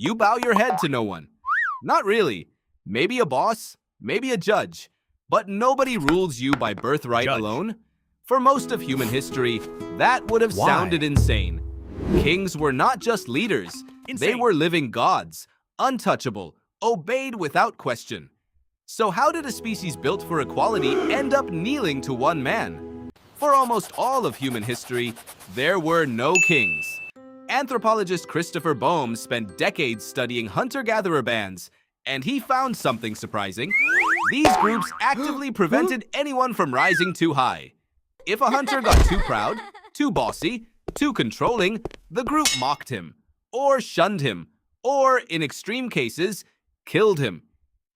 You bow your head to no one. Not really. Maybe a boss, maybe a judge, but nobody rules you by birthright alone. For most of human history, that would have sounded insane. Kings were not just leaders, they were living gods, untouchable, obeyed without question. So how did a species built for equality end up kneeling to one man? For almost all of human history, there were no kings. Anthropologist Christopher Boehm spent decades studying hunter-gatherer bands, and he found something surprising. These groups actively prevented anyone from rising too high. If a hunter got too proud, too bossy, too controlling, the group mocked him, or shunned him, or, in extreme cases, killed him.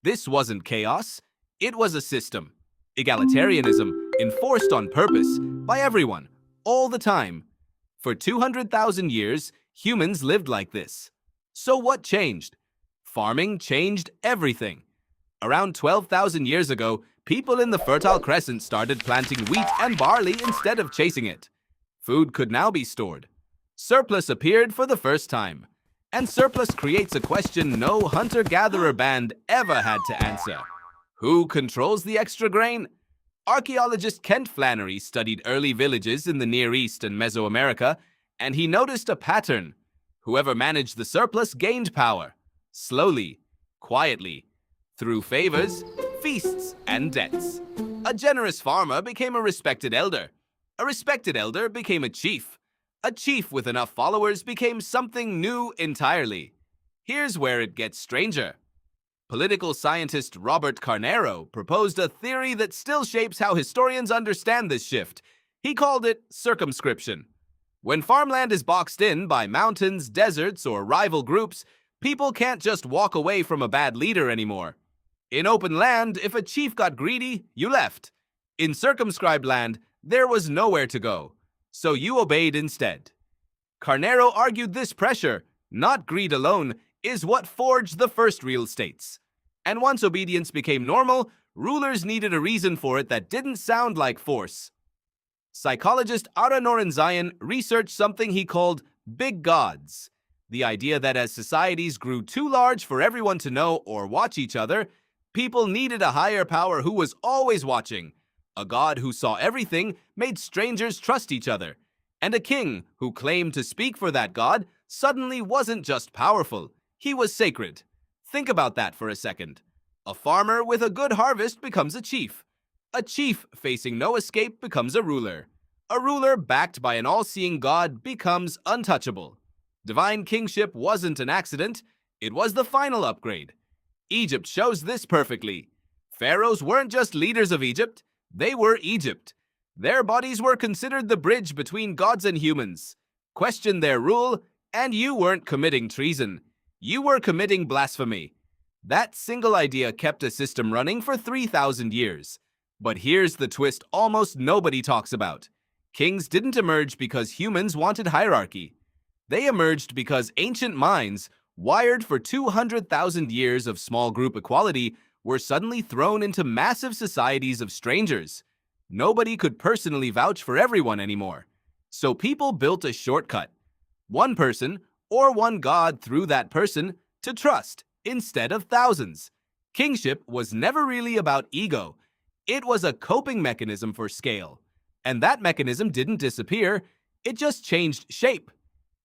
This wasn't chaos, it was a system. Egalitarianism, enforced on purpose, by everyone, all the time. For 200,000 years, humans lived like this. So what changed? Farming changed everything. Around 12,000 years ago, people in the Fertile Crescent started planting wheat and barley instead of chasing it. Food could now be stored. Surplus appeared for the first time. And surplus creates a question no hunter-gatherer band ever had to answer. Who controls the extra grain? Archaeologist Kent Flannery studied early villages in the Near East and Mesoamerica, and he noticed a pattern. Whoever managed the surplus gained power. Slowly, quietly, through favors, feasts, and debts. A generous farmer became a respected elder. A respected elder became a chief. A chief with enough followers became something new entirely. Here's where it gets stranger. Political scientist Robert Carneiro proposed a theory that still shapes how historians understand this shift. He called it circumscription. When farmland is boxed in by mountains, deserts, or rival groups, people can't just walk away from a bad leader anymore. In open land, if a chief got greedy, you left. In circumscribed land, there was nowhere to go, so you obeyed instead. Carneiro argued this pressure, not greed alone, is what forged the first real states. And once obedience became normal, rulers needed a reason for it that didn't sound like force. Psychologist Ara Norenzayan researched something he called big gods. The idea that as societies grew too large for everyone to know or watch each other, people needed a higher power who was always watching. A god who saw everything made strangers trust each other. And a king who claimed to speak for that god suddenly wasn't just powerful, he was sacred. Think about that for a second. A farmer with a good harvest becomes a chief. A chief facing no escape becomes a ruler. A ruler backed by an all-seeing god becomes untouchable. Divine kingship wasn't an accident, it was the final upgrade. Egypt shows this perfectly. Pharaohs weren't just leaders of Egypt, they were Egypt. Their bodies were considered the bridge between gods and humans. Question their rule, and you weren't committing treason. You were committing blasphemy. That single idea kept a system running for 3,000 years. But here's the twist almost nobody talks about. Kings didn't emerge because humans wanted hierarchy. They emerged because ancient minds, wired for 200,000 years of small group equality, were suddenly thrown into massive societies of strangers. Nobody could personally vouch for everyone anymore. So people built a shortcut. One person, or one god through that person, to trust, instead of thousands. Kingship was never really about ego. It was a coping mechanism for scale. And that mechanism didn't disappear, it just changed shape.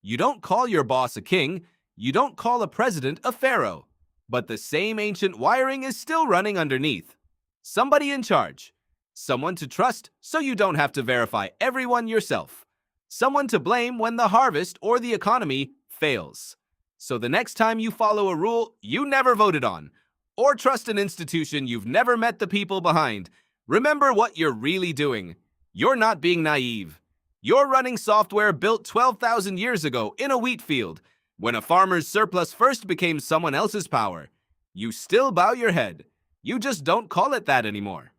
You don't call your boss a king, you don't call a president a pharaoh. But the same ancient wiring is still running underneath. Somebody in charge. Someone to trust so you don't have to verify everyone yourself. Someone to blame when the harvest or the economy fails. So the next time you follow a rule you never voted on, or trust an institution you've never met the people behind, remember what you're really doing. You're not being naive. You're running software built 12,000 years ago in a wheat field, when a farmer's surplus first became someone else's power. You still bow your head. You just don't call it that anymore.